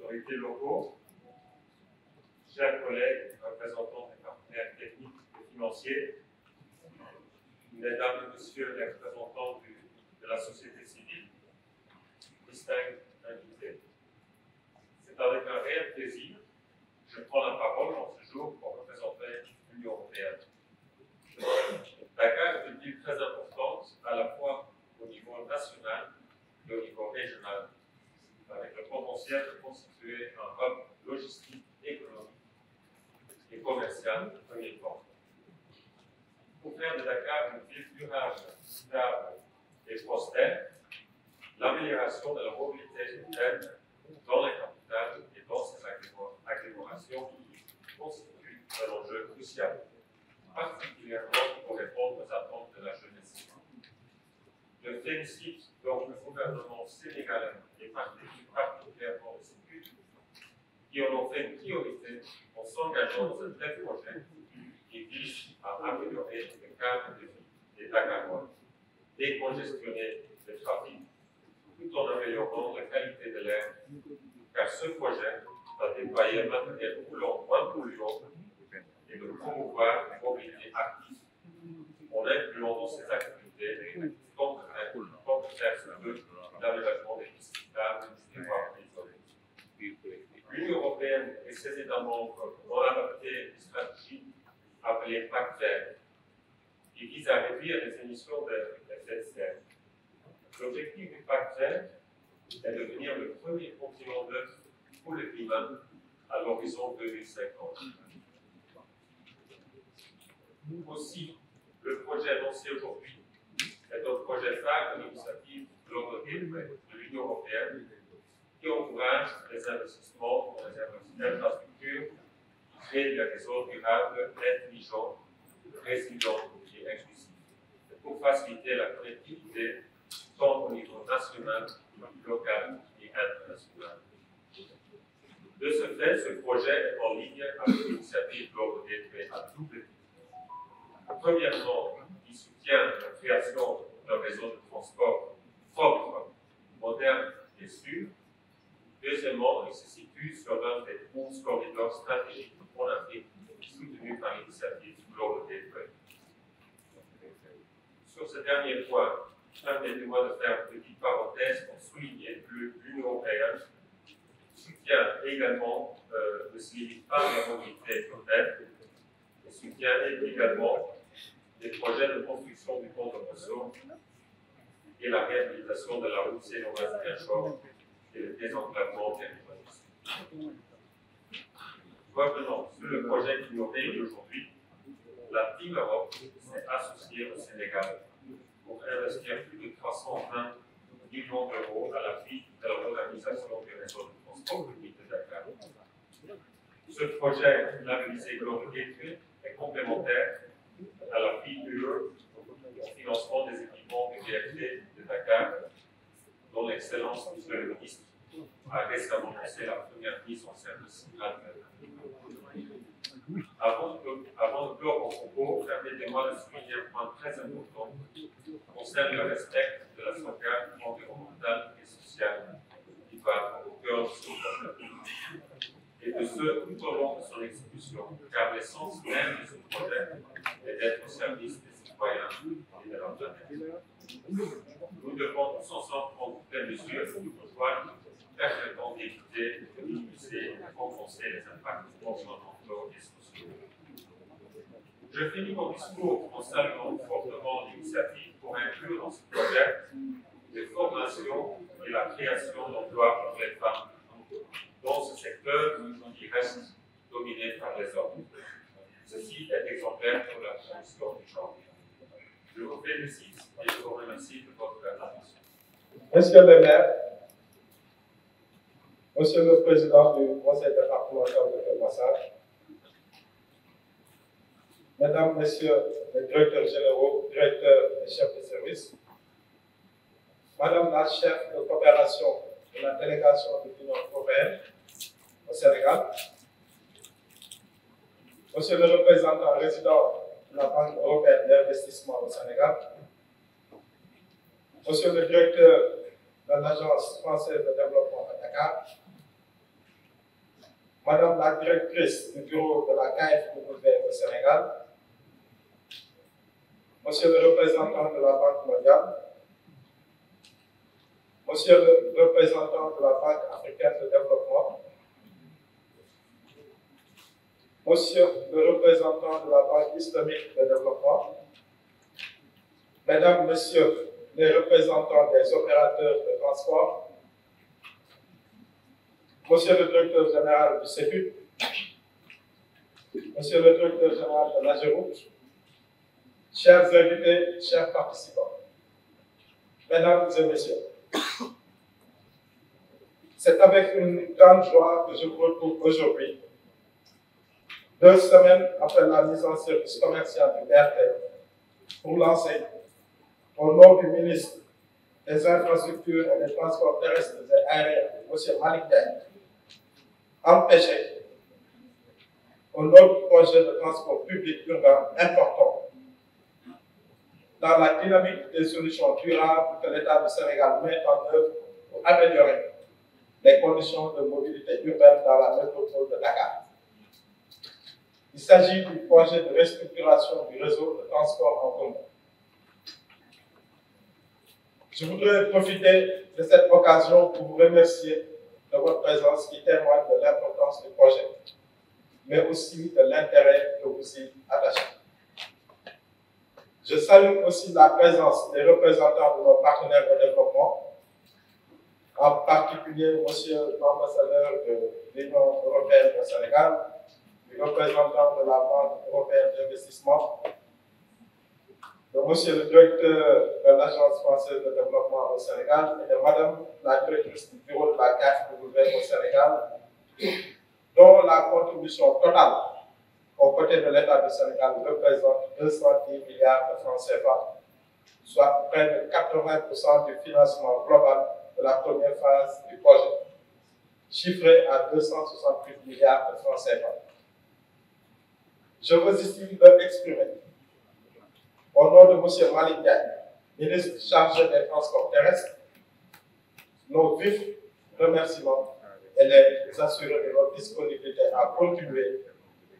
autorités locaux, chers collègues, représentants des partenaires techniques et financiers, mesdames et messieurs les représentants de la société civile, distingués invités. C'est avec un réel plaisir que je prends la parole en ce jour pour représenter l'Union européenne. Dakar est une ville très importante, à la fois au niveau national et au niveau régional, avec le potentiel de constituer un hub logistique, économique et commercial de premier plan. Pour faire de Dakar une ville durable, stable et prospère, l'amélioration de la mobilité urbaine dans la capitale et dans ses agglomérations constitue un enjeu crucial, particulièrement pour répondre aux attentes de la jeunesse. Je félicite donc le gouvernement sénégalais et particulièrement le Sécu qui en ont fait une priorité en s'engageant dans un tel projet qui vise à améliorer le cadre de vie des Dakarois, décongestionner le trafic, tout en améliorant la qualité de l'air, car ce projet va déployer un matériel roulant moins polluant et de promouvoir une mobilité active en incluant dans ces activités comme de faire se veut l'aménagement des pistes cyclables et voies isolées. L'Union européenne et ses États membres ont adopté une stratégie appelée Pacte vert qui vise à réduire les émissions d'effet de serre. L'objectif du Pacte vert est de devenir le premier continent neutre pour le climat à l'horizon 2050. Aussi, le projet annoncé aujourd'hui est un projet phare de l'initiative Global Gateway de l'Union européenne qui encourage les investissements dans les infrastructures qui créent des réseaux durables, intelligents, résilients et inclusifs, pour faciliter la connectivité tant au niveau national, local et international. De ce fait, ce projet est en ligne avec l'initiative Global Gateway à double titre. Premièrement, il soutient la création d'un réseau de transport propre, moderne et sûr. Deuxièmement, il se situe sur l'un des 11 corridors stratégiques en Afrique soutenus par l'initiative Global Gateway. Sur ce dernier point, permettez-moi de faire une petite parenthèse pour souligner que l'Union européenne soutient également, ne se limite pas à la mobilité urbaine, et soutient également des projets de construction du pont de Rosso et la réhabilitation de la route Sénomas-Guinchor et le désenclavement territorial. Revenons sur le projet qui nous réunit aujourd'hui. La Team Europe s'est associée au Sénégal pour investir plus de 320 millions d'euros à l'appui de la modernisation du réseau de transport public de Dakar. Ce projet, labellisé Global Gateway, est complémentaire à l'appui UE au financement des équipements du BRT de Dakar, dont l'excellence du Monsieur le ministre a récemment lancé la première mise en service graduelle. Avant de clore mon propos, permettez-moi de souligner un point très important qui concerne le respect de la sauvegarde environnementale et sociale qui va au cœur de ce projet. Et de ce tout au long de son exécution, car l'essence même de ce projet est d'être au service des citoyens et de la planète. Nous devons tous ensemble prendre toutes les mesures pour rejoindre permettant d'éviter, de minimiser et de compenser les impacts environnementaux et sociaux. Je finis mon discours en saluant fortement l'initiative pour inclure dans ce projet les formations et la création d'emplois pour les femmes dans ce secteur qui reste dominé par les hommes. Ceci est exemplaire pour la transition du genre. Je vous félicite et je vous remercie de votre attention. Monsieur le maire, Monsieur le président du conseil départemental de Kermassar, Mesdames, Messieurs les directeurs généraux, directeurs et chefs de service, Madame la chef de coopération de la délégation de l'Union européenne au Sénégal, Monsieur le représentant résident de la Banque européenne d'investissement au Sénégal, Monsieur le directeur de l'Agence française de développement à Dakar, Madame la directrice du bureau de la KfW au Sénégal, Monsieur le représentant de la Banque mondiale, Monsieur le représentant de la Banque africaine de développement, Monsieur le représentant de la Banque islamique de développement, Mesdames, Messieurs les représentants des opérateurs de transport, Monsieur le directeur général du SECUT, Monsieur le directeur général de l'AGEROUTE, chers invités, chers participants, Mesdames et Messieurs, c'est avec une grande joie que je vous retrouve aujourd'hui, 2 semaines après la mise en service commerciale du BRT, pour lancer, au nom du ministre des Infrastructures et des Transports terrestres et aériens, M. Malick Ndiaye, empêché un autre projet de transport public urbain important dans la dynamique des solutions durables que l'État du Sénégal met en œuvre pour améliorer les conditions de mobilité urbaine dans la métropole de Dakar. Il s'agit du projet de restructuration du réseau de transport en commun. Je voudrais profiter de cette occasion pour vous remercier de votre présence qui témoigne de l'importance du projet, mais aussi de l'intérêt que vous y attachez. Je salue aussi la présence des représentants de nos partenaires de développement, en particulier M. l'ambassadeur de l'Union européenne au Sénégal, le représentant de la Banque européenne d'investissement, de M. le directeur de l'Agence française de développement au Sénégal et de Mme la directrice du bureau de la KfW au Sénégal, dont la contribution totale aux côtés de l'État du Sénégal représente 210 milliards de francs CFA, soit près de 80% du financement global de la première phase du projet, chiffré à 268 milliards de francs CFA. Je veux ici leur exprimer, au nom de M. Malick Ndiaye, ministre chargé des Transports terrestres, nos vifs remerciements et les assurer de notre disponibilité à continuer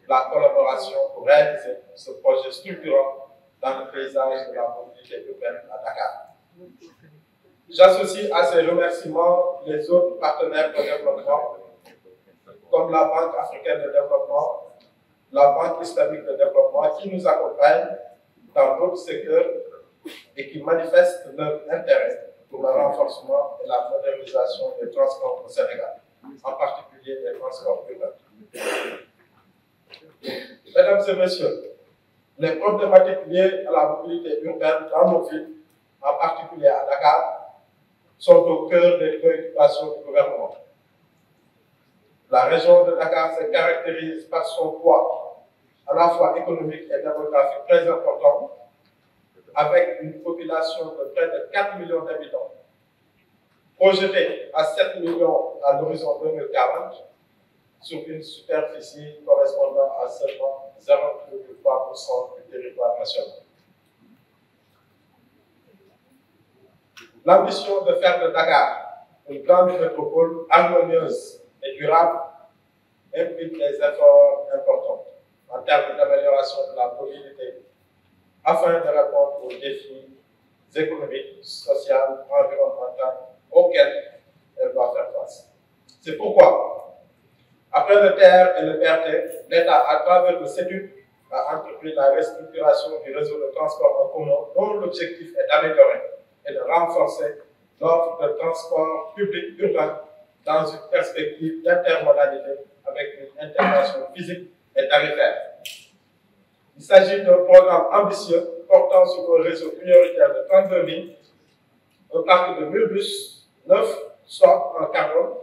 la collaboration pour réaliser ce projet structurant dans le paysage de la mobilité urbaine à Dakar. J'associe à ces remerciements les autres partenaires de développement, comme la Banque africaine de développement, la Banque islamique de développement, qui nous accompagnent dans d'autres secteurs et qui manifestent leur intérêt pour le renforcement et la modernisation des transports au Sénégal, en particulier les transports urbains. Mesdames et Messieurs, les problématiques liées à la mobilité urbaine dans nos villes, en particulier à Dakar, sont au cœur des préoccupations du gouvernement. La région de Dakar se caractérise par son poids à la fois économique et démographique très important, avec une population de près de 4 millions d'habitants, projetée à 7 millions à l'horizon 2040, sur une superficie correspondant à seulement 0,3% du territoire national. L'ambition de faire de Dakar une grande métropole harmonieuse et durable implique des efforts importants en termes d'amélioration de la mobilité afin de répondre aux défis économiques, sociaux, environnementaux auxquels elle doit faire face. C'est pourquoi, après le TER et le BRT, l'État, à travers le SEDUC, a entrepris la restructuration du réseau de transport en commun dont l'objectif est d'améliorer et de renforcer l'offre de transport public urbain dans une perspective d'intermodalité avec une intégration physique et tarifaire. Il s'agit d'un programme ambitieux portant sur un réseau prioritaire de 32 lignes, un parc de 1000 bus, 9 soit en carbone,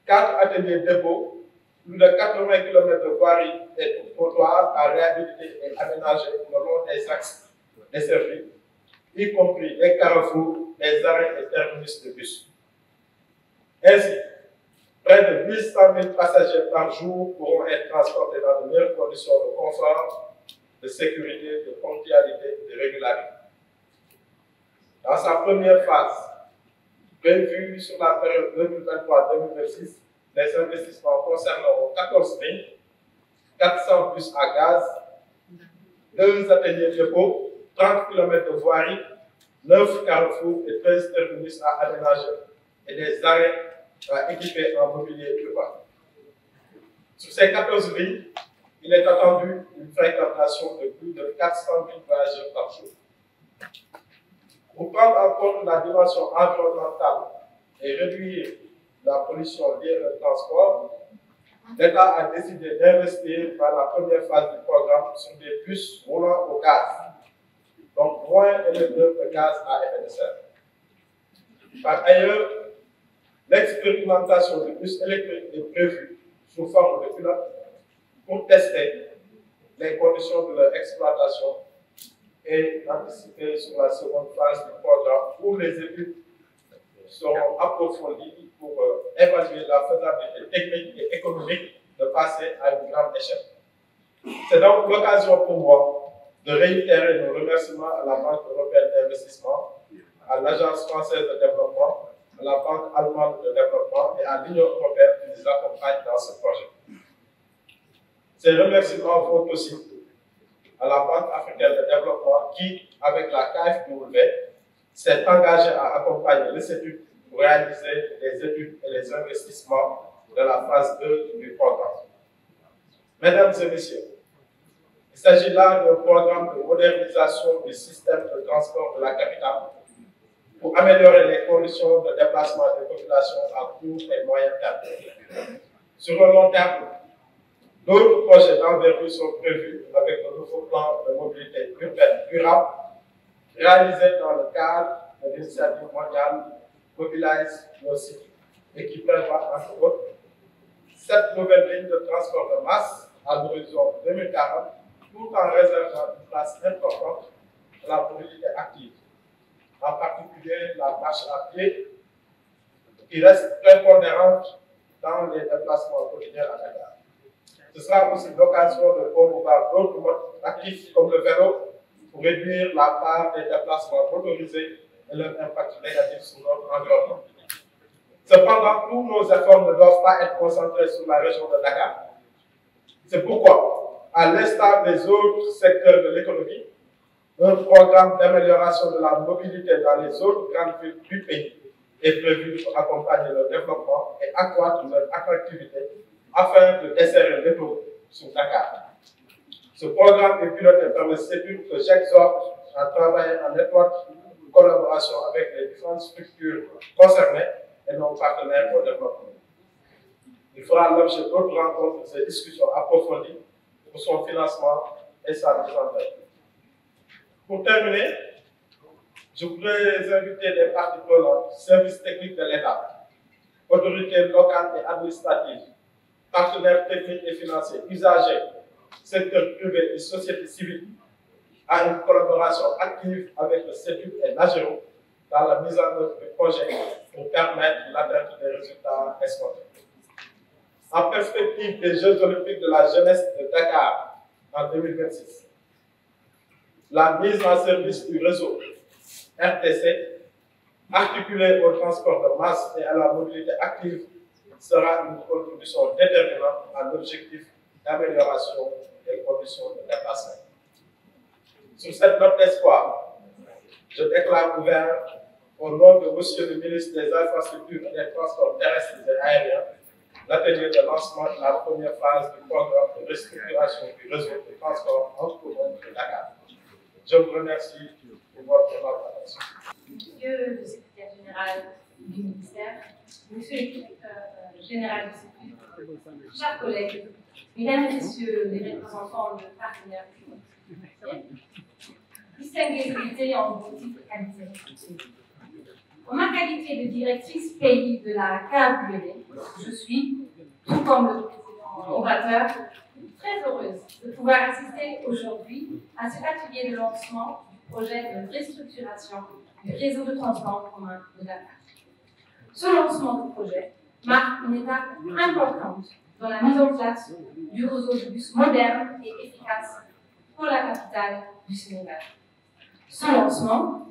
4 ateliers dépôts, plus de 80 km de voiries et de trottoirs à réhabiliter et aménager le long des axes desservis, y compris les carrefours, les arrêts et terminus de bus. Ainsi, près de 800 000 passagers par jour pourront être transportés dans de meilleures conditions de confort, de sécurité, de ponctualité et de régularité. Dans sa première phase, prévue sur la période 2023-2026, Les investissements concerneront 14 lignes, 400 bus à gaz, 2 ateliers de dépôt, 30 km de voirie, 9 carrefours et 13 terminus à aménager et des arrêts à équiper en mobilier urbain. Sur ces 14 lignes, il est attendu une fréquentation de plus de 400 000 voyageurs par jour. Pour prendre en compte la dimension environnementale et réduire la pollution liée au transport, l'État a décidé d'investir dans la première phase du programme sur des bus roulant au gaz, donc moins émetteurs de gaz à effet de serre. Par ailleurs, l'expérimentation de bus électriques est prévue sous forme de pilote pour tester les conditions de leur exploitation et anticiper sur la seconde phase du programme où les études seront approfondies pour évaluer la faisabilité technique et économique de passer à une grande échelle. C'est donc l'occasion pour moi de réitérer nos remerciements à la Banque européenne d'investissement, à l'Agence française de développement, à la Banque allemande de développement et à l'Union européenne qui nous accompagne dans ce projet. Ces remerciements vont aussi à la Banque africaine de développement qui, avec la KfW, s'est engagée à accompagner le CETUD pour réaliser les études et les investissements de la phase 2 du programme. Mesdames et messieurs, il s'agit là d'un programme de modernisation du système de transport de la capitale pour améliorer les conditions de déplacement des populations à court et moyen terme. Sur le long terme, d'autres projets d'envergure sont prévus avec le nouveau plan de mobilité urbaine durable réalisé dans le cadre de l'initiative mondiale Mobilize Your City et qui prévoit entre autres 7 nouvelles lignes de transport de masse à l'horizon 2040 tout en réservant une place importante à la mobilité active, en particulier la marche à pied qui reste prépondérante dans les déplacements quotidiens à Dakar. Ce sera aussi l'occasion de promouvoir d'autres modes actifs comme le vélo pour réduire la part des déplacements motorisés et leur impact négatif sur notre environnement. Cependant, tous nos efforts ne doivent pas être concentrés sur la région de Dakar. C'est pourquoi, à l'instar des autres secteurs de l'économie, un programme d'amélioration de la mobilité dans les autres grandes villes du pays est prévu pour accompagner le développement et accroître leur attractivité afin de desserrer le taux sur Dakar. Ce programme est piloté par le CETUD que j'exhorte à travailler en étroite collaboration avec les différentes structures concernées et nos partenaires au développement. Il fera l'objet d'autres rencontres et discussions approfondies pour son financement et sa mise en œuvre. Pour terminer, je voudrais inviter les parties prenantes, services techniques de l'État, autorités locales et administratives, partenaires techniques et financiers, usagers, secteur privé et société civile, à une collaboration active avec le CETUD et l'AGERO dans la mise en œuvre du projet pour permettre l'atteinte des résultats escomptés. En perspective des Jeux olympiques de la jeunesse de Dakar en 2026, la mise en service du réseau RTC, articulé au transport de masse et à la mobilité active, sera une contribution déterminante à l'objectif d'amélioration des conditions de déplacement. Sur cette note d'espoir, je déclare ouvert, au nom de Monsieur le ministre des Infrastructures et des Transports terrestres et aériens, l'atelier de lancement de la première phase du programme de restructuration du réseau de transport en commun de Dakar. Je vous remercie pour votre attention. Monsieur le secrétaire général du ministère, monsieur le directeur général du CETUD, chers collègues, mesdames et messieurs les représentants de partenaires publics, distingués invités en boutique qualité. En ma qualité de directrice pays de la KfW, je suis, tout comme le président orateur, très heureuse de pouvoir assister aujourd'hui à cet atelier de lancement du projet de restructuration du réseau de transport commun de Dakar. Ce lancement du projet marque une étape importante dans la mise en place du réseau de bus moderne et efficace pour la capitale du Sénégal. Ce lancement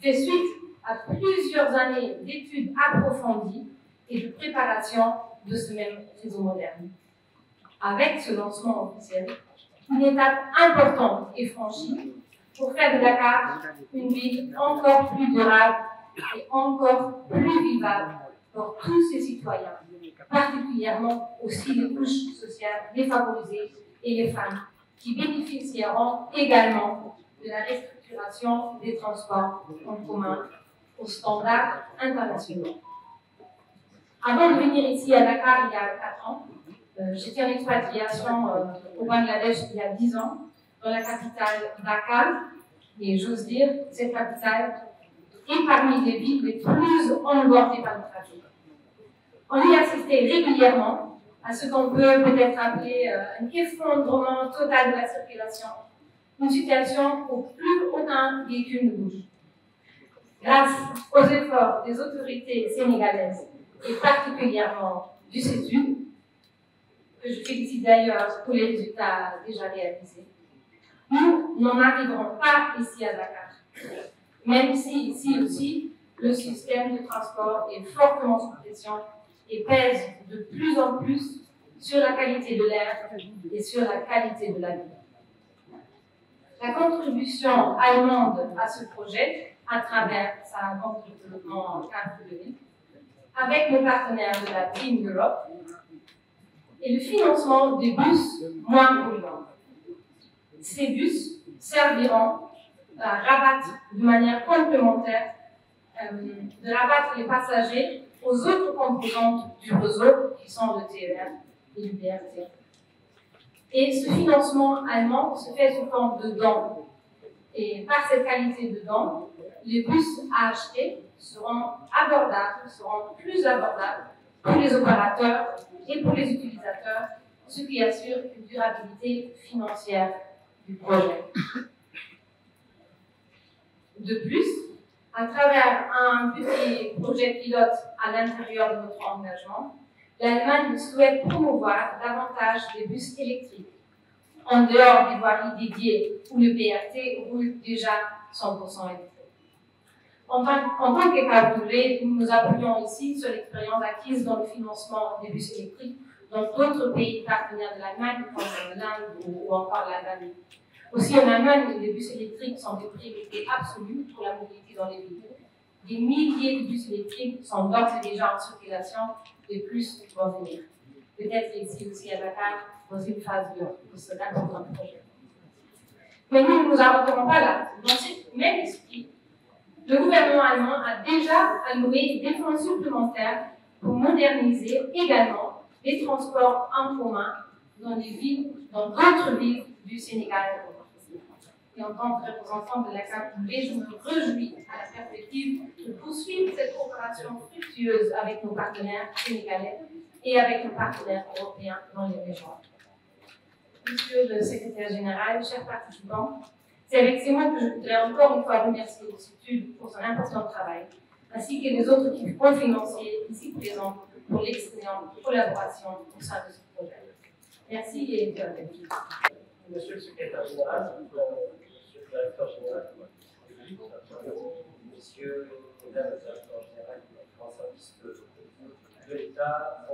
fait suite à plusieurs années d'études approfondies et de préparation de ce même réseau moderne. Avec ce lancement officiel, une étape importante est franchie pour faire de Dakar une ville encore plus durable et encore plus vivable pour tous ses citoyens, particulièrement aussi les couches sociales défavorisées et les femmes, qui bénéficieront également de la restructuration des transports en commun aux standards internationaux. Avant de venir ici à Dakar il y a 4 ans, j'étais en expatriation au Bangladesh il y a 10 ans, dans la capitale Dhaka, et j'ose dire que cette capitale est parmi les villes les plus embordées par le trafic. On y assistait régulièrement à ce qu'on peut peut-être appeler un effondrement total de la circulation, une situation où plus aucun véhicule ne bouge. Grâce aux efforts des autorités sénégalaises, et particulièrement du CETUD, que je félicite d'ailleurs pour les résultats déjà réalisés, nous n'en arriverons pas ici à Dakar, même si ici aussi le système de transport est fortement sous pression et pèse de plus en plus sur la qualité de l'air et sur la qualité de la vie. La contribution allemande à ce projet, à travers sa banque de développement KfW, avec nos partenaires de la Team Europe, et le financement des bus moins polluants. Ces bus serviront à rabattre de manière complémentaire, de rabattre les passagers aux autres composantes du réseau, qui sont le TER et le BRT. Et ce financement allemand se fait sous forme de dons. Et par cette qualité de dons, les bus à acheter seront abordables, seront plus abordables pour les opérateurs et pour les utilisateurs, ce qui assure une durabilité financière du projet. De plus, à travers un petit projet pilote à l'intérieur de notre engagement, l'Allemagne souhaite promouvoir davantage des bus électriques, en dehors des voiries dédiées où le BRT roule déjà 100% électrique. En tant que KfW, nous nous appuyons ici sur l'expérience acquise dans le financement des bus électriques dans d'autres pays partenaires de l'Allemagne, comme l'Inde ou encore l'Allemagne. Aussi, en Allemagne, les bus électriques sont des priorités absolues pour la mobilité dans les villes. Des milliers de bus électriques sont d'ores et déjà en circulation et plus vont venir. Peut-être ici aussi à Dakar, dans une phase de ce important projet. Mais nous ne nous arrêterons pas là. Dans ce même esprit, le gouvernement allemand a déjà alloué des fonds supplémentaires pour moderniser également les transports en commun dans d'autres villes du Sénégal. Et en tant que représentant de la KfW, je me réjouis à la perspective de poursuivre cette coopération fructueuse avec nos partenaires sénégalais et avec nos partenaires européens dans les régions. Monsieur le secrétaire général, chers participants, c'est avec ces mots que je voudrais encore une fois remercier le CETUD pour son important travail, ainsi que les autres équipes conférenciers ici présents pour l'excellente collaboration au sein de ce projet. Merci et bienvenue. Monsieur le secrétaire général, monsieur le directeur général, messieurs, mesdames les directeurs généraux des grands services de l'État,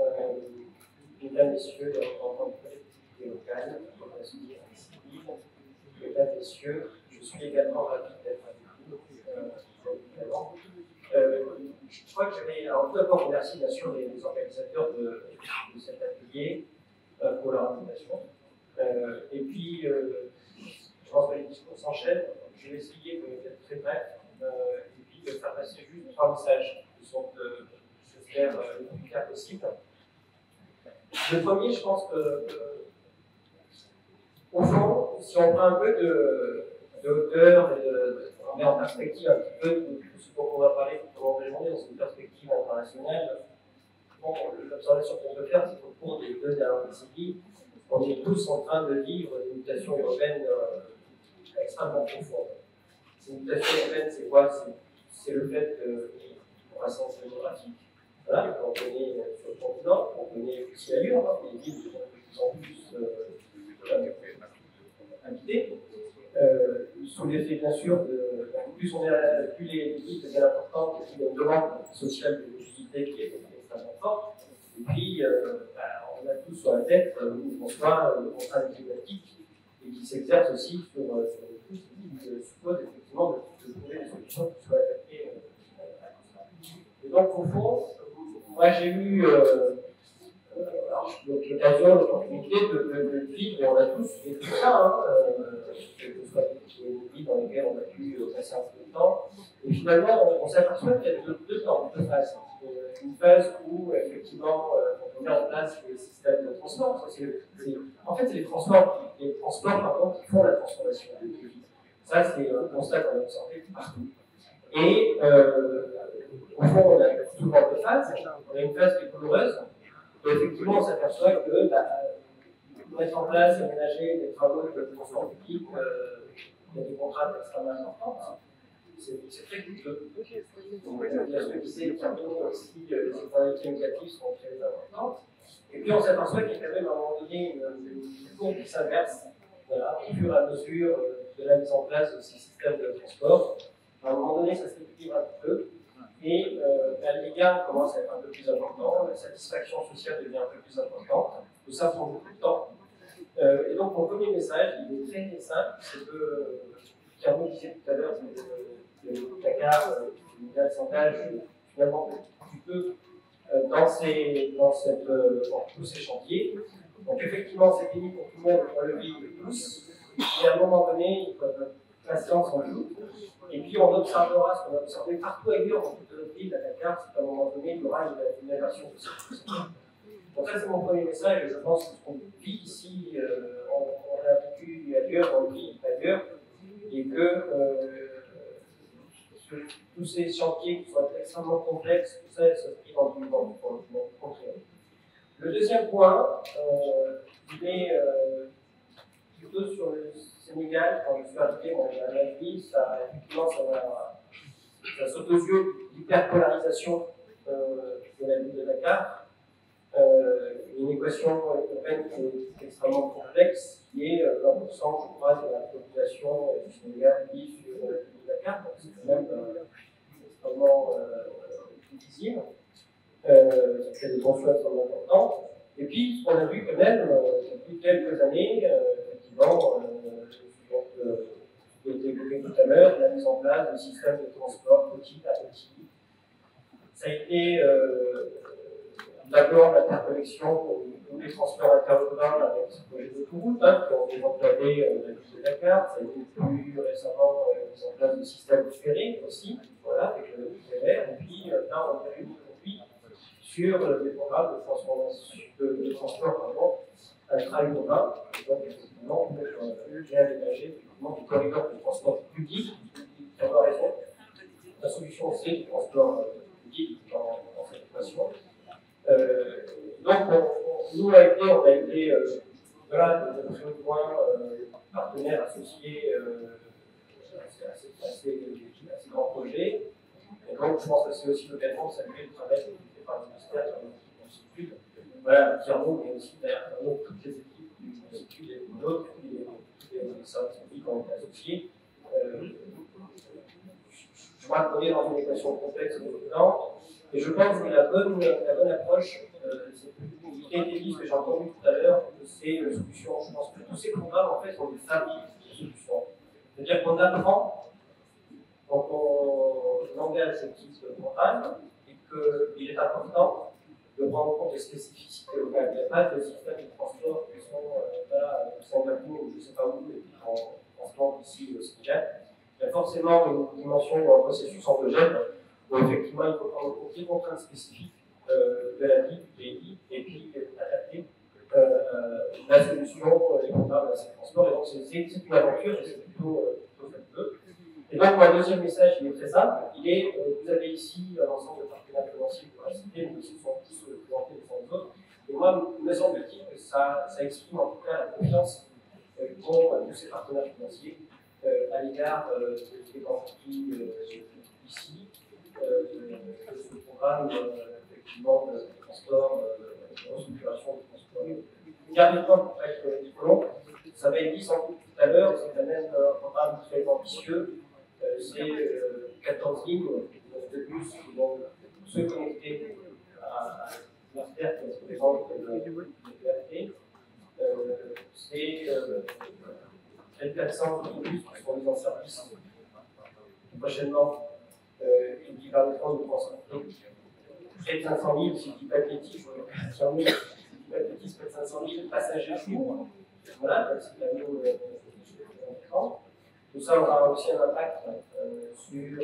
mesdames, messieurs, les représentants de collectivités locales, de la société civile, mesdames, messieurs, je suis également ravi d'être avec vous. Je crois que je vais tout d'abord remercier bien sûr les organisateurs de cet atelier pour leur invitation. Et puis, je pense que les discours s'enchaînent. Je vais essayer d'être très bref et puis de faire passer juste 3 messages qui sont, j'espère, le plus clairs possible. Le premier, je pense que, au fond, si on prend un peu de hauteur et on met en perspective un petit peu tout ce dont on va parler tout au long de la journée dans une perspective internationale, bon, l'observation qu'on peut faire, c'est qu'au cours des 2 dernières décennies, on est tous en train de vivre une mutation urbaine extrêmement profonde. Cette mutation urbaine, c'est quoi? C'est le fait de croissance démographique. Voilà, qu'on connaît sur le continent, qu'on connaît aussi ailleurs, hein, des villes de plus en plus habitées. Sous l'effet, bien sûr, plus les villes deviennent importantes, plus il y a une demande sociale de mobilité qui est extrêmement forte. Et puis, sur la tête François contraintes climatiques et qui s'exerce aussi sur tous qui suppose effectivement de trouver des solutions qui soient adaptées à ça. Et donc, au fond, moi j'ai eu l'occasion, l'opportunité de vivre, et on a tous fait tout ça, quel que soit les pays dans lesquels on a pu passer un peu de temps. Et finalement, on s'aperçoit qu'il y a deux phases. Une phase où, effectivement, on met en place les systèmes de transport. En fait, c'est les transports qui font la transformation des pays. Ça, c'est un constat qu'on a observé partout. Et au fond, on a souvent deux phases. On a une phase qui est douloureuse. Et effectivement, on s'aperçoit que mettre en place, aménager des travaux de transport public, il y a des contraintes extrêmement importantes. C'est très coûteux. Donc, la stabilité des carbone aussi, les externalités négatives sont très importantes. Et puis, on s'aperçoit qu'il y a quand même à un moment donné une courbe qui s'inverse, voilà, au fur et à mesure de la mise en place de ces systèmes de transport. À un moment donné, ça s'équilibre un petit peu. Et les gains commencent à être un peu plus importants, la satisfaction sociale devient un peu plus importante, tout ça prend beaucoup de temps. Et donc, mon premier message, il est très simple, c'est que, Carnot disait tout à l'heure, le Dakar, le pourcentage, finalement, tu peux dans tous ces chantiers. Donc, effectivement, c'est fini pour tout le monde, on le vit tous, et à un moment donné, il faut être patience en joue. Et puis on observera ce qu'on a observé partout ailleurs dans toute notre ville, à Dakar, c'est qu'à un moment donné, il y aura une inversion de circonstances. Donc ça c'est mon premier message, et je pense que ce qu'on vit ici, on l'a vécu ailleurs, on le vit ailleurs, et que tous ces chantiers qui sont extrêmement complexes, tout ça s'inscrit dans du concret. Le deuxième point, il est plutôt sur le Sénégal. Quand je suis arrivé à la vie, ça saute aux yeux l'hyperpolarisation de la ville de Dakar. Une équation urbaine qui est extrêmement complexe, qui est 20%, je crois, de la population du Sénégal vit sur la ville de Dakar, donc c'est quand même extrêmement difficile. Ça fait des tensions extrêmement importantes. Et puis, on a vu quand même, depuis quelques années, effectivement, qui a été évoqué tout à l'heure, la mise en place de systèmes de transport petit à petit. Ça a été d'abord l'interconnexion des transports interurbains avec ce projet d'autoroute, qui ont développé la ville de Dakar. Ça a été plus récemment la mise en place de systèmes ferrés aussi, voilà, avec le TER. Et puis là, on est aujourd'hui sur des programmes de transformation de transport intra-urbain. Donc, effectivement, on peut réaménager du corridor de transport public. Tu as raison. La solution, c'est le transport public dans cette équation. Donc, nous, on a été voilà, de très loin partenaires associés à ces grands projets. Et donc, je pense que c'est aussi l'occasion de saluer le travail qui est fait par le ministère sur l'Institut. Voilà, Thierno, mais aussi derrière toutes les équipes du Institut et d'autres, les services publics ont été associés. Je crois qu'on est dans une équation complexe et évidente. Et je pense que la bonne approche, c'est été dit, ce que j'ai entendu tout à l'heure, c'est une solution. Je pense que tous ces programmes, en fait, sont des familles de solutions. C'est-à-dire qu'on apprend quand on engage ce type de programme et qu'il est important de prendre en compte les spécificités locales. Il n'y a pas de système de transport qui sont là, à Singapour ou je ne sais pas où, et puis en France, ici au Sénégal. Il y a forcément une dimension ou un processus endogène où effectivement il faut prendre en compte les contraintes spécifiques de la vie du pays et puis adapter la solution, les programmes à ces transports. Et donc c'est une aventure et c'est plutôt fabuleux. Et donc mon deuxième message, il est très simple. Vous avez ici un ensemble de partenaires financiers pour la cité, mais qui sont tous présentés les uns des autres. Et moi, il me semble-t-il que ça exprime en tout cas la confiance qu'ont tous ces partenaires financiers à l'égard des grands partis ici, de ce programme effectivement de transport, de restructuration de transport. Dernier point pour être diplôme, ça va être dit sans doute tout à l'heure, c'est quand même un programme très ambitieux. C'est 14 lignes de bus qui vont se connecter à l'URSSAF qui représente le BRT. 400 autobus qui seront mis en service prochainement et qui permettront de transporter près de 500 000, si je ne dis pas de bêtises, près de 500 000 passagers jour. Voilà, c'est la vidéo de l'écran. Tout ça aura aussi un impact sur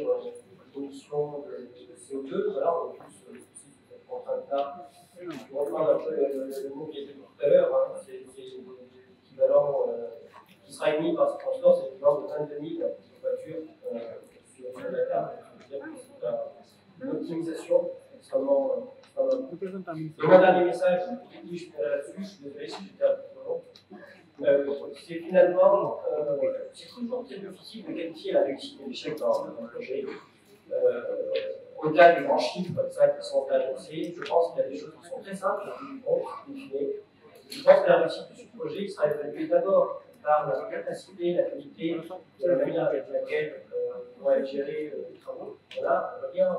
l'émission de CO2. Voilà, on est plus aussi cette contrainte-là. Je reprends un peu le mot qui était dit tout à l'heure, hein, c'est l'équivalent qui sera émis par ce transport, c'est l'équivalent de 22 000 voitures sur la carte. C'est une optimisation extrêmement. Et mon dernier message, je finirai là-dessus, je suis désolé si j'étais un peu trop long. C'est finalement, c'est toujours très difficile de qualifier la réussite et l'échec d'un projet. Au-delà des grands chiffres comme ça qui sont annoncés, je pense qu'il y a des choses qui sont très simples à tenir compte, définies. Je pense que la réussite de ce projet sera évaluée d'abord par la capacité, la qualité, la manière avec laquelle vont être gérés les travaux. Voilà, on va bien,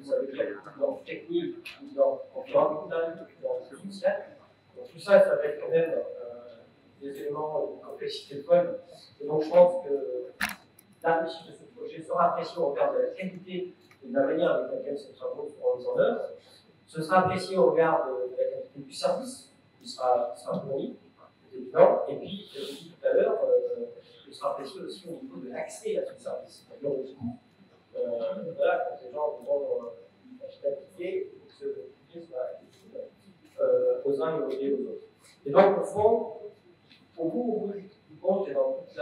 ça veut dire dans le technique, dans l'environnemental, dans le social. Donc tout ça, ça va être quand même des éléments de complexité folle. Et donc je pense que la réussite de ce projet sera appréciée au regard de la qualité et de la manière avec laquelle ces travaux seront mis en œuvre. Ce sera apprécié au regard de la qualité du service qui sera fourni, c'est évident. Et puis, je l'ai dit tout à l'heure, ce sera apprécié aussi au niveau de l'accès à ce service. Donc, voilà, quand les gens vont acheter un ticket, ce ticket sera accessible aux uns et aux autres. Et donc, au fond, au bout du compte et dans toute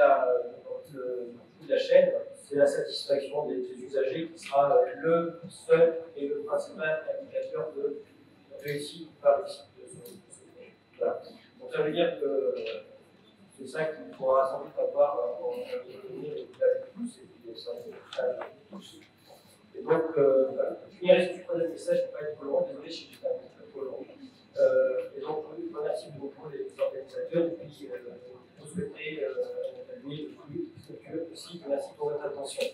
la chaîne, c'est la satisfaction des usagers qui sera le seul et le principal indicateur de réussite ou pas réussite de ce projet. Voilà. Donc ça veut dire que c'est ça qu'il faudra sans doute avoir en avec tous et puis ça avec tous. Et donc, je finirai sur ce troisième message, je ne vais pas être trop long, désolé si j'étais un petit peu trop long. Et donc, je remercie beaucoup les organisateurs et puis vous souhaitez un atelier le plus fructueux possible. Merci pour votre attention.